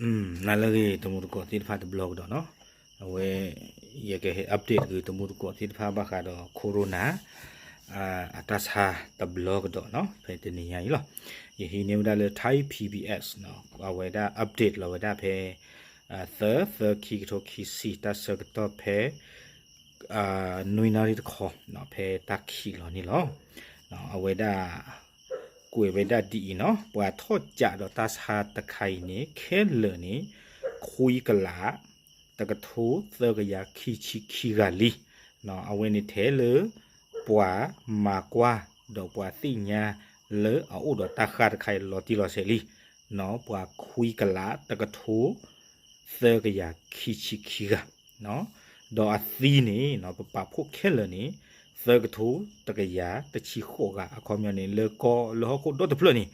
nalagi temu ko ti fa blog do no we ye ke update gi temu ko ti fa ba ka do corona atas ha ta blog do no pe ti ni yai lo ye hi ne da le Thai PBS no wa we da update lo we da pe third ki to ki si ta sa to pe nui na ri kho no pe ta ki lo ni lo no we daကွေဝဒဒီနော်ပွာထော့ကြတော့တသာတခိုင်နေခဲလနေခွီကလာတကထိုးသကရခီချီခီဂလီနော်အဝင်းနေထဲလေပွာမာကွာတော့ပွာတိညာလေအိုတော့တခါတခိုင်လော်တီလော်ဆယ်လီနော်ပွာခွီကလာတကထိုးသကရခီချီခီဂနော်တော့အသီးနေနော်ပဖို့ခဲလနေသကထိုးတကရတချီခိုကအခေါမျောနေလေကောလောကိုတော့တဖလနေ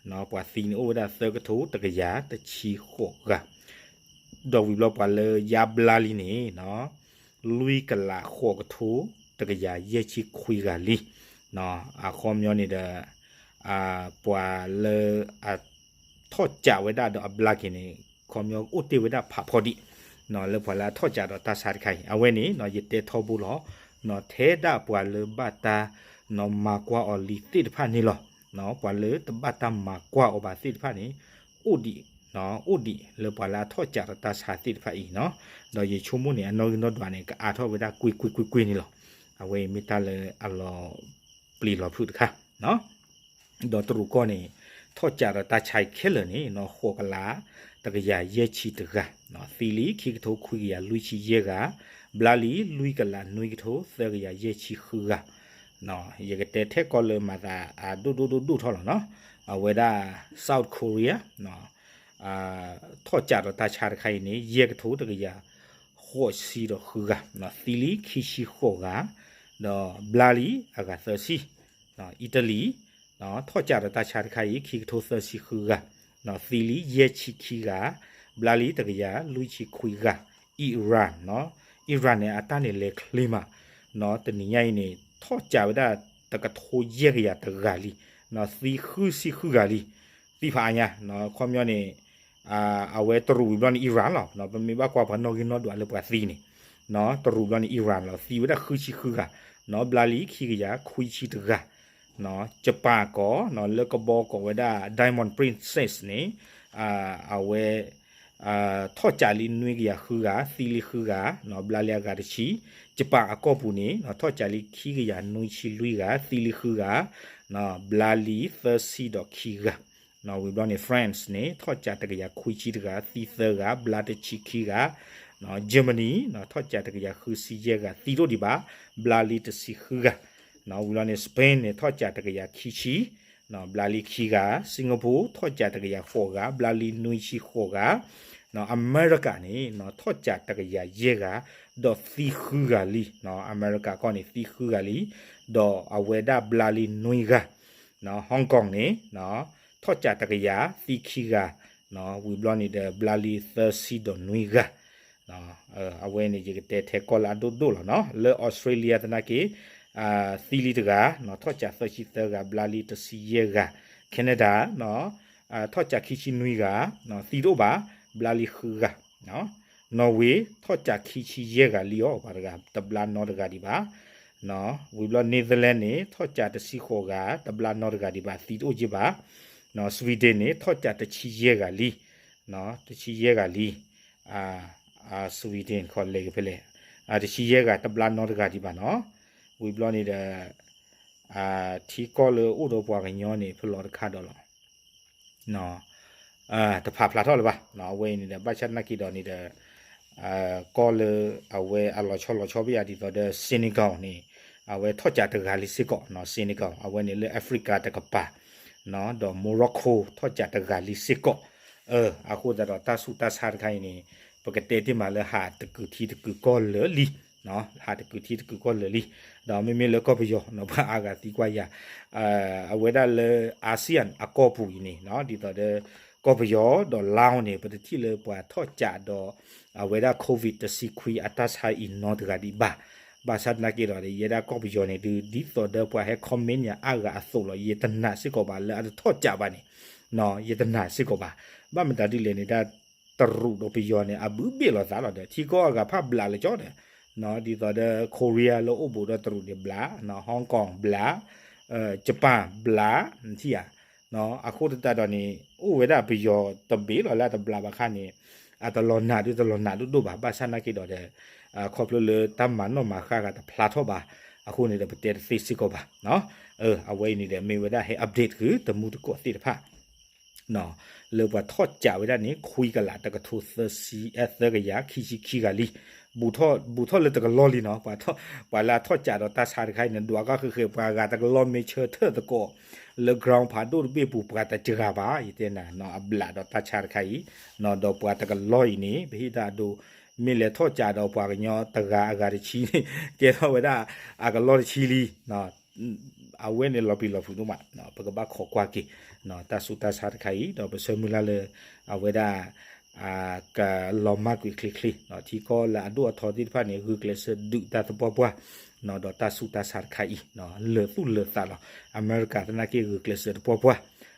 နော်ပွာစီနေအိုဒါသကထိုးတကရတချီခိုကတော့ဝီဘလော့ပါလေယာဘလာလီနေနော်လူီကလာခိုကထိုးတကရရဲ့ချီခွေကလီနော်အခေါမျောနေတဲ့ပွာလေထော့ကြဝဲဒါတော့အဘလာကင်းနေခေါမျောဥတေဝဲဒါဖဖော်ဒီနော်လေပွာလာထော့ကြတော့တဆာခိုင်အဝဲနေနော်ရတဲ့ထောဘူးလောနော်ထဲတာပွာလေဘတာနော်မာကွာအော်လီတိတဖာနေလောနော်ပွာလေတဘတာမာကွာအော်ဘာတိတဖာနေဥဒီနော်ဥဒီလေပွာလာထော့ကြတာစာတိတဖာဤနော်တော့ရေချုံမနေအနော်နော်ဒွာနေကအာထော့ဝဒကွီနေလောအဝေမီတာလေအလောပလီလောဖုတခါနော်တော့တူကောနေထော့ကြတာချိုက်ခဲလနေနော်ခေါကလာတကရရဲ့ချီတကနော်သီလီခိကထိုခွေရလူချီရဲ့ကဘလာလီလူကလာနွေကထိုသကရရဲ့ချီခူကနော်ရေကတဲ့ထက်ကောလမှာသာဒူထော်လောနော်အဝေဒါ South Korea နော်ထော့ကြတော့တခြားခိုင်နေရေကထိုတကရဟောစီတော့ခူကနော်သီလီခိရှိခေါကနော်ဘလာလီအကသစီနော်အီတလီနော်ထော့ကြတော့တခြားခိုင်ခိကထိုသစီခူကနော်သီလီရဲ့ချီခီကဘလာလီတကရလူချီခွေကအီရန်နော်အီရန်နဲ့အတန်းနဲ့လေကလီမာနော်တနည်းရိုင်းနေထော့ကြဝဒတကထိုးရဲရတကလီနော်စီခူကလီဒီဖာညာနော်ခွန်မျောနေအဝဲတရူဘလန်အီရန်လောနော်ပမေဘကွာဘနော်ကင်းနော်ဒွာလေပတ်စီနေနော်တရူဘလန်အီရန်လောစီဝဒခူကနော်ဘလာလီခီကရခွီချီတကနော်ဂျပန်ကောနော်လေကဘောကောဝဒ Diamond Princess နေအဝဲထော့ကြလီနွေကရခူကစီလီခူကနော်ဘလာလျာကတချီဂျပန်အကောပူနေနော်ထော့ကြလီခီကရနွေချီလူကစီလီခူကနော်ဘလာလီသစီဒခီကနော်ဝီဘလန်နေ France နေထော့ကြတကရခွီချီတကစီသကဘလာတချီခီကနော်ဂျာမနီနော်ထော့ကြတကရခူစီရဲကတီတို့ဒီပါဘလာလီတစီခူကနော်ဝီဘလန်နေစပိန်နေထော့ကြတကရခီချီနော်ဘလာလီခီကစင်ကာပူထော့ကြတကရဖောကဘလာလီနွေချီခေါကနော်အမေရိကန်နေနော်ထော့ကြတကရရဲကတော့သီခူကလီနော်အမေရိကကောနေသီခူကလီတော့အဝေဒဘလာလီနွေကနော်ဟောင်ကောင်နေနော်ထော့ကြတကရသီခီကနော်ဝီဘလန်နေတဲ့ဘလာလီသစီဒနွေကနော်အဝဲနေကြတဲ့ထဲကောလာဒိုလောနော်လေဩစတြေးလျတနာကေသီလီတကနော်ထော့ကြသစီတကဘလာလီတစီရဲကကနေဒါနော်ထော့ကြခီချီနွေကနော်သီတို့ပါဘလာလီခူကနော်နော်ဝေထော့ကြခီချီရဲကလီယောပါတကတဘလာနော်တကဒီပါနော်ဝီဘလနယ်သာလန်နေထော့ကြတစီခေါ်ကတဘလာနော်တကဒီပါသီတို့ကြပါနော်ဆွီဒင်နေထော့ကြတချီရဲကလီနော်တချီရဲကလီဆွီဒင်ခေါ်လေဖလေတချီရဲကတဘလာနော်တကဒီပါနော်ဝီဘလနေတဲ့ထီကောလဥတော်ပွားကညောနေဖလော်တခါတော့လောနော်တဖာဖလာတော့လပါနော်ဝဲနေတဲ့ဘတ်ချက်နကီတော့နေတဲ့ကောလအဝဲအလောချောပြရဒီတော့တဲ့စင်နီကောနေအဝဲထော့ကြတကလီစစ်ကောနော်စင်နီကောအဝဲနေလေအာဖရိကတကပါနော်တော့မိုရိုကိုထော့ကြတကလီစစ်ကောအခုတော့တဆုတဆာခိုင်းနေပကတဲ့တိမလဟာတကူတီတကူကောလလီနော်ဟာတကူတီတကူကောလလီတော့မေလကောပယောနော်ဘာအာဂတိကွာရအဝဲဒါလေအာဆီယံအကောပူနေနော်ဒီတော့တဲ့ကောပယောတော့လောင်းနေပတိလေပွာထော့ကြတော့အဝဲဒါကိုဗစ်တစီခွီအတတ်ဟိုင်နော်တကဒီဘာဆတ်နာကီတော့ရေဒါကောပယောနေဒီတော့တဲ့ပွာဟဲကွန်မင်းညာအာဂအဆုလို့ရေတနာစစ်ကောပါလေအထော့ကြပါနေနော်ရေတနာစစ်ကောပါဘာမတတိလေနေတာ ตรุดไปยอเนี่ยอาบุเบลอซาลอเดที่ก็กับภาพบลาเลยจอเดเนาะดีต่อเดโคเรียโลอุบุดตรุดเดบลาเนาะฮ่องกงบลาญี่ปุ่นบลาที่อ่ะเนาะအခုတတတော့နေဥဝေဒပယောတဘေလောလာတဘလာဘခါနေအတလောနာတို့ဘာဘာဆနာကိတော့တဲ့ခေါပလလတမန်နော်မခါကတဖလာတော့ပါအခုနေတဲ့ပတေဖိစီကောပါနော်အဝေးနေတဲ့မေဝဒဟဲ update คือတမှုတကောတိတဖာနော်လေဘထော့ကြဝဒနေခွီကလာတကထုသစီအသကရခီခီကလီဘူထောလေတကလောလီနော်ပါလာထော့ကြတော့တဆာခိုင်နေဒွာကคือပါကတကလောမေချေเธอตะကောle ground pha do be pu pra ta jira ba yite na no abla do ta char khai no do pwa ta ka loi ni bhi da do mi le tho cha do pwa nyo ta ga aga ri chi ni ke do we da aga lo chi li no a we ne lo pi lo fu no ma no pa ka ba kho kwa ki no ta su ta char khai do be se mu la le a we da ka lo ma ki kli no ti ko la do tho ti pha ni hu kle se du ta to pwa no do ta su ta sar khai no le tu le ta lo america ta na ki gu kleser po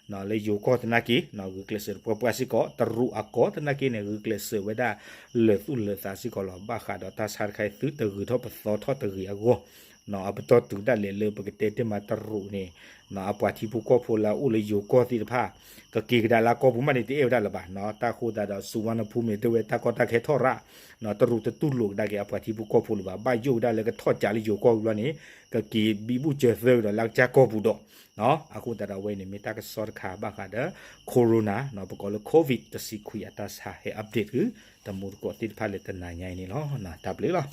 no le yu ko ta na ki no gu kleser po si ko tru a ko ta na ki ne gu kleser we da le tu le ta si ko lo ba kha do ta sar khai tu te gu tho pa so tho te gu a go no a to tu da le pa ke te ma tru ni no a pa thi pu ko pho la u le yu ko ti pha ka ki da la ko pu ma ni ti e da la ba no ta khu da do su wa na phu me te we ta ko ta khe tho ra no tru te tu lu da ke a pa thi pu ko pho lu ba yu da le ka tho ja li yu ko lu ni ka ki bi bu che se da la ja ko pu do no a khu da da we ni me ta ka so kha ba kha da corona no ba ko le covid ta si khu ya ta sa he update ku ta mu ko ti pha le ta na nyai ni lo na ta ple lo